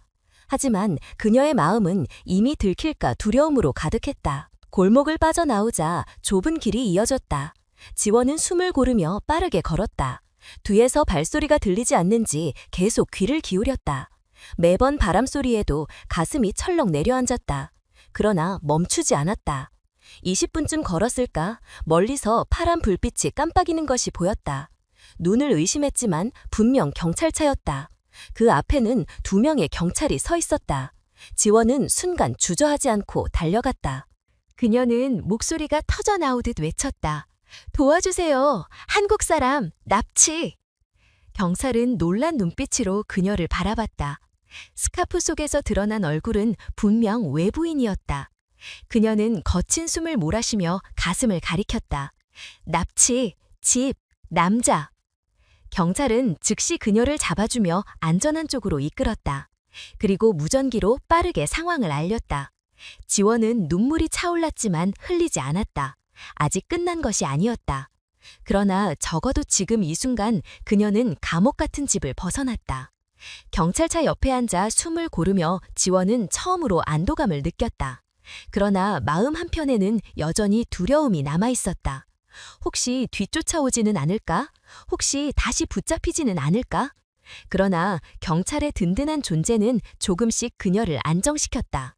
하지만 그녀의 마음은 이미 들킬까 두려움으로 가득했다. 골목을 빠져나오자 좁은 길이 이어졌다. 지원은 숨을 고르며 빠르게 걸었다. 뒤에서 발소리가 들리지 않는지 계속 귀를 기울였다. 매번 바람소리에도 가슴이 철렁 내려앉았다. 그러나 멈추지 않았다. 20분쯤 걸었을까 멀리서 파란 불빛이 깜빡이는 것이 보였다. 눈을 의심했지만 분명 경찰차였다. 그 앞에는 2명의 경찰이 서 있었다. 지원은 순간 주저하지 않고 달려갔다. 그녀는 목소리가 터져 나오듯 외쳤다. 도와주세요. 한국 사람, 납치. 경찰은 놀란 눈빛으로 그녀를 바라봤다. 스카프 속에서 드러난 얼굴은 분명 외부인이었다. 그녀는 거친 숨을 몰아쉬며 가슴을 가리켰다. 납치, 집, 남자. 경찰은 즉시 그녀를 잡아주며 안전한 쪽으로 이끌었다. 그리고 무전기로 빠르게 상황을 알렸다. 지원은 눈물이 차올랐지만 흘리지 않았다. 아직 끝난 것이 아니었다. 그러나 적어도 지금 이 순간 그녀는 감옥 같은 집을 벗어났다. 경찰차 옆에 앉아 숨을 고르며 지원은 처음으로 안도감을 느꼈다. 그러나 마음 한편에는 여전히 두려움이 남아있었다. 혹시 뒤쫓아오지는 않을까? 혹시 다시 붙잡히지는 않을까? 그러나 경찰의 든든한 존재는 조금씩 그녀를 안정시켰다.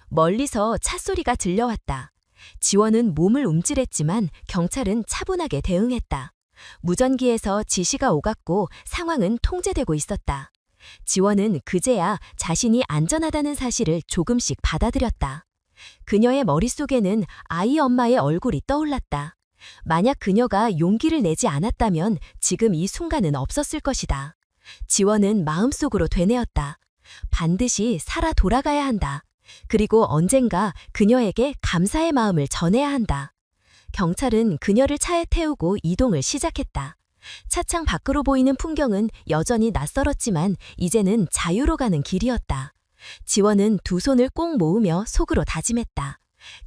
멀리서 찻소리가 들려왔다. 지원은 몸을 움찔했지만 경찰은 차분하게 대응했다. 무전기에서 지시가 오갔고 상황은 통제되고 있었다. 지원은 그제야 자신이 안전하다는 사실을 조금씩 받아들였다. 그녀의 머릿속에는 아이 엄마의 얼굴이 떠올랐다. 만약 그녀가 용기를 내지 않았다면 지금 이 순간은 없었을 것이다. 지원은 마음속으로 되뇌었다. 반드시 살아 돌아가야 한다. 그리고 언젠가 그녀에게 감사의 마음을 전해야 한다. 경찰은 그녀를 차에 태우고 이동을 시작했다. 차창 밖으로 보이는 풍경은 여전히 낯설었지만 이제는 자유로 가는 길이었다. 지원은 2 손을 꼭 모으며 속으로 다짐했다.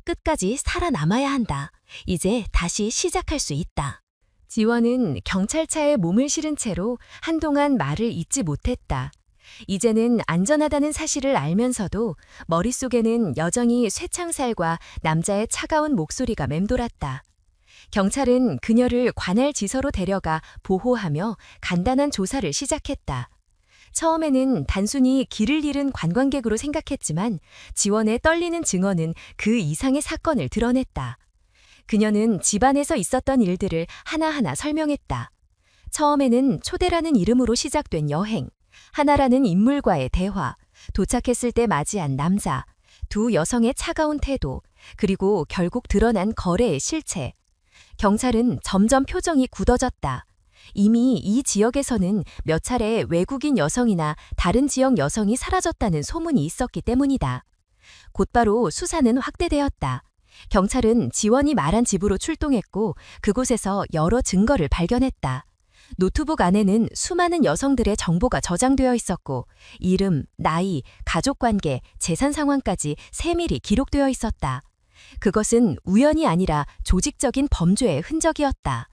끝까지 살아남아야 한다. 이제 다시 시작할 수 있다. 지원은 경찰차에 몸을 실은 채로 한동안 말을 잇지 못했다. 이제는 안전하다는 사실을 알면서도 머릿속에는 여전히 쇠창살과 남자의 차가운 목소리가 맴돌았다. 경찰은 그녀를 관할 지서로 데려가 보호하며 간단한 조사를 시작했다. 처음에는 단순히 길을 잃은 관광객으로 생각했지만 지원의 떨리는 증언은 그 이상의 사건을 드러냈다. 그녀는 집안에서 있었던 일들을 하나하나 설명했다. 처음에는 초대라는 이름으로 시작된 여행, 하나라는 인물과의 대화, 도착했을 때 맞이한 남자, 2 여성의 차가운 태도, 그리고 결국 드러난 거래의 실체. 경찰은 점점 표정이 굳어졌다. 이미 이 지역에서는 몇 차례 외국인 여성이나 다른 지역 여성이 사라졌다는 소문이 있었기 때문이다. 곧바로 수사는 확대되었다. 경찰은 지원이 말한 집으로 출동했고 그곳에서 여러 증거를 발견했다. 노트북 안에는 수많은 여성들의 정보가 저장되어 있었고 이름, 나이, 가족관계, 재산 상황까지 세밀히 기록되어 있었다. 그것은 우연이 아니라 조직적인 범죄의 흔적이었다.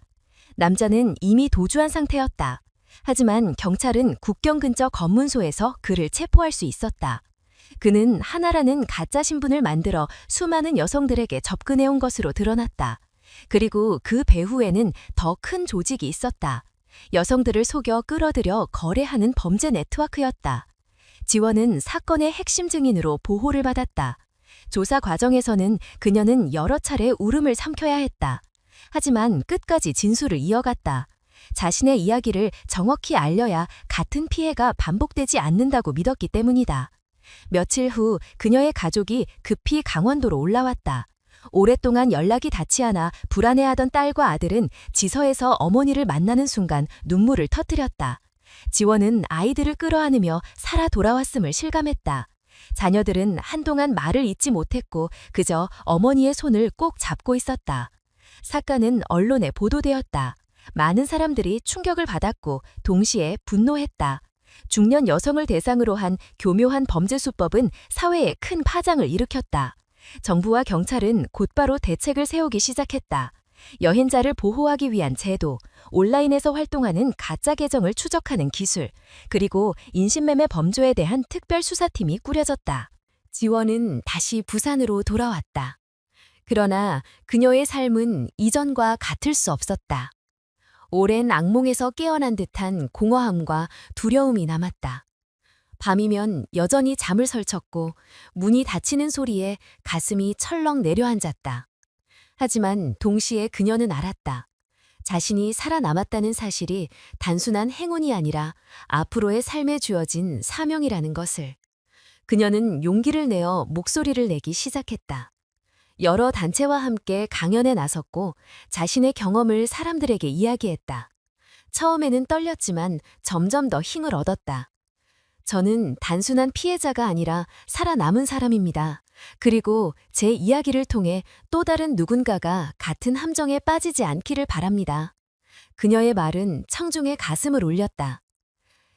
남자는 이미 도주한 상태였다. 하지만 경찰은 국경 근처 검문소에서 그를 체포할 수 있었다. 그는 하나라는 가짜 신분을 만들어 수많은 여성들에게 접근해온 것으로 드러났다. 그리고 그 배후에는 더 큰 조직이 있었다. 여성들을 속여 끌어들여 거래하는 범죄 네트워크였다. 지원은 사건의 핵심 증인으로 보호를 받았다. 조사 과정에서는 그녀는 여러 차례 울음을 삼켜야 했다. 하지만 끝까지 진술을 이어갔다. 자신의 이야기를 정확히 알려야 같은 피해가 반복되지 않는다고 믿었기 때문이다. 며칠 후 그녀의 가족이 급히 강원도로 올라왔다. 오랫동안 연락이 닿지 않아 불안해하던 딸과 아들은 지서에서 어머니를 만나는 순간 눈물을 터뜨렸다. 지원은 아이들을 끌어안으며 살아 돌아왔음을 실감했다. 자녀들은 한동안 말을 잇지 못했고 그저 어머니의 손을 꼭 잡고 있었다. 사건은 언론에 보도되었다. 많은 사람들이 충격을 받았고 동시에 분노했다. 중년 여성을 대상으로 한 교묘한 범죄 수법은 사회에 큰 파장을 일으켰다. 정부와 경찰은 곧바로 대책을 세우기 시작했다. 여행자를 보호하기 위한 제도, 온라인에서 활동하는 가짜 계정을 추적하는 기술, 그리고 인신매매 범죄에 대한 특별 수사팀이 꾸려졌다. 지원은 다시 부산으로 돌아왔다. 그러나 그녀의 삶은 이전과 같을 수 없었다. 오랜 악몽에서 깨어난 듯한 공허함과 두려움이 남았다. 밤이면 여전히 잠을 설쳤고 문이 닫히는 소리에 가슴이 철렁 내려앉았다. 하지만 동시에 그녀는 알았다. 자신이 살아남았다는 사실이 단순한 행운이 아니라 앞으로의 삶에 주어진 사명이라는 것을. 그녀는 용기를 내어 목소리를 내기 시작했다. 여러 단체와 함께 강연에 나섰고 자신의 경험을 사람들에게 이야기했다. 처음에는 떨렸지만 점점 더 힘을 얻었다. 저는 단순한 피해자가 아니라 살아남은 사람입니다. 그리고 제 이야기를 통해 또 다른 누군가가 같은 함정에 빠지지 않기를 바랍니다. 그녀의 말은 청중의 가슴을 울렸다.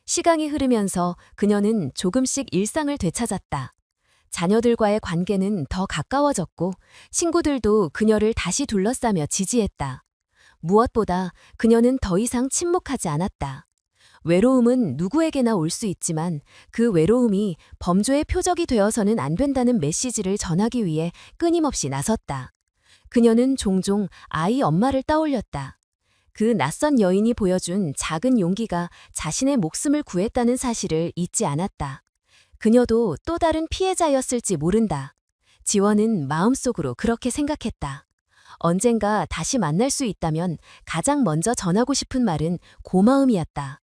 시간이 흐르면서 그녀는 조금씩 일상을 되찾았다. 자녀들과의 관계는 더 가까워졌고 친구들도 그녀를 다시 둘러싸며 지지했다. 무엇보다 그녀는 더 이상 침묵하지 않았다. 외로움은 누구에게나 올 수 있지만 그 외로움이 범죄의 표적이 되어서는 안 된다는 메시지를 전하기 위해 끊임없이 나섰다. 그녀는 종종 아이 엄마를 떠올렸다. 그 낯선 여인이 보여준 작은 용기가 자신의 목숨을 구했다는 사실을 잊지 않았다. 그녀도 또 다른 피해자였을지 모른다. 지원은 마음속으로 그렇게 생각했다. 언젠가 다시 만날 수 있다면 가장 먼저 전하고 싶은 말은 고마움이었다.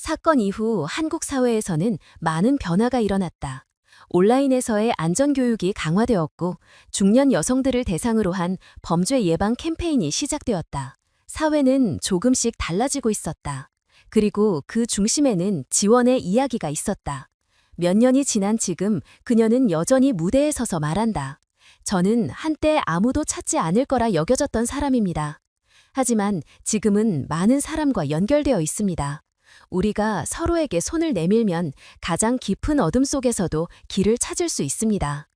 사건 이후 한국 사회에서는 많은 변화가 일어났다. 온라인에서의 안전교육이 강화되었고 중년 여성들을 대상으로 한 범죄 예방 캠페인이 시작되었다. 사회는 조금씩 달라지고 있었다. 그리고 그 중심에는 지원의 이야기가 있었다. 몇 년이 지난 지금 그녀는 여전히 무대에 서서 말한다. 저는 한때 아무도 찾지 않을 거라 여겨졌던 사람입니다. 하지만 지금은 많은 사람과 연결되어 있습니다. 우리가 서로에게 손을 내밀면 가장 깊은 어둠 속에서도 길을 찾을 수 있습니다.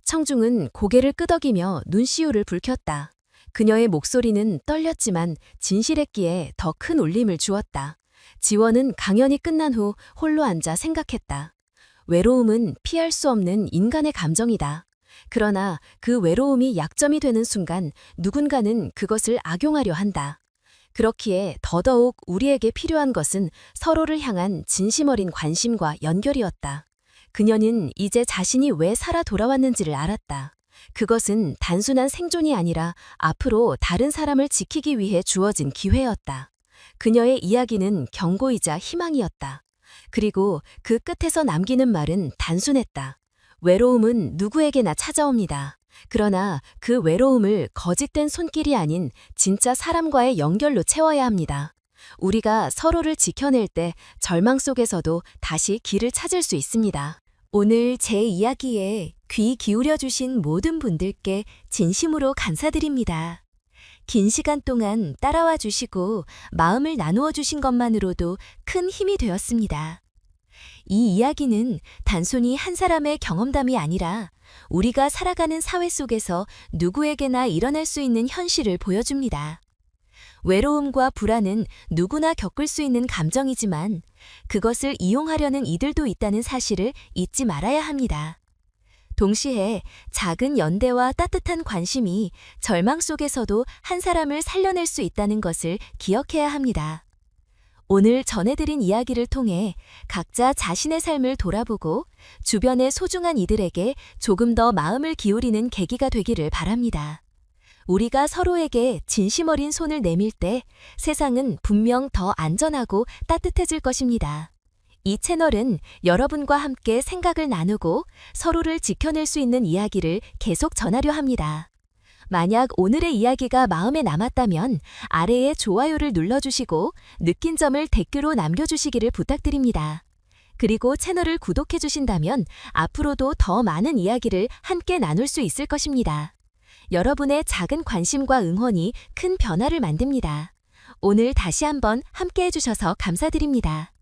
청중은 고개를 끄덕이며 눈시울을 붉혔다. 그녀의 목소리는 떨렸지만 진실했기에 더 큰 울림을 주었다. 지원은 강연이 끝난 후 홀로 앉아 생각했다. 외로움은 피할 수 없는 인간의 감정이다. 그러나 그 외로움이 약점이 되는 순간 누군가는 그것을 악용하려 한다. 그렇기에 더더욱 우리에게 필요한 것은 서로를 향한 진심 어린 관심과 연결이었다. 그녀는 이제 자신이 왜 살아 돌아왔는지를 알았다. 그것은 단순한 생존이 아니라 앞으로 다른 사람을 지키기 위해 주어진 기회였다. 그녀의 이야기는 경고이자 희망이었다. 그리고 그 끝에서 남기는 말은 단순했다. 외로움은 누구에게나 찾아옵니다. 그러나 그 외로움을 거짓된 손길이 아닌 진짜 사람과의 연결로 채워야 합니다. 우리가 서로를 지켜낼 때 절망 속에서도 다시 길을 찾을 수 있습니다. 오늘 제 이야기에 귀 기울여 주신 모든 분들께 진심으로 감사드립니다. 긴 시간 동안 따라와 주시고 마음을 나누어 주신 것만으로도 큰 힘이 되었습니다. 이 이야기는 단순히 한 사람의 경험담이 아니라 우리가 살아가는 사회 속에서 누구에게나 일어날 수 있는 현실을 보여줍니다. 외로움과 불안은 누구나 겪을 수 있는 감정이지만 그것을 이용하려는 이들도 있다는 사실을 잊지 말아야 합니다. 동시에 작은 연대와 따뜻한 관심이 절망 속에서도 한 사람을 살려낼 수 있다는 것을 기억해야 합니다. 오늘 전해드린 이야기를 통해 각자 자신의 삶을 돌아보고 주변의 소중한 이들에게 조금 더 마음을 기울이는 계기가 되기를 바랍니다. 우리가 서로에게 진심 어린 손을 내밀 때 세상은 분명 더 안전하고 따뜻해질 것입니다. 이 채널은 여러분과 함께 생각을 나누고 서로를 지켜낼 수 있는 이야기를 계속 전하려 합니다. 만약 오늘의 이야기가 마음에 남았다면 아래에 좋아요를 눌러주시고 느낀 점을 댓글로 남겨주시기를 부탁드립니다. 그리고 채널을 구독해주신다면 앞으로도 더 많은 이야기를 함께 나눌 수 있을 것입니다. 여러분의 작은 관심과 응원이 큰 변화를 만듭니다. 오늘 다시 한번 함께 해주셔서 감사드립니다.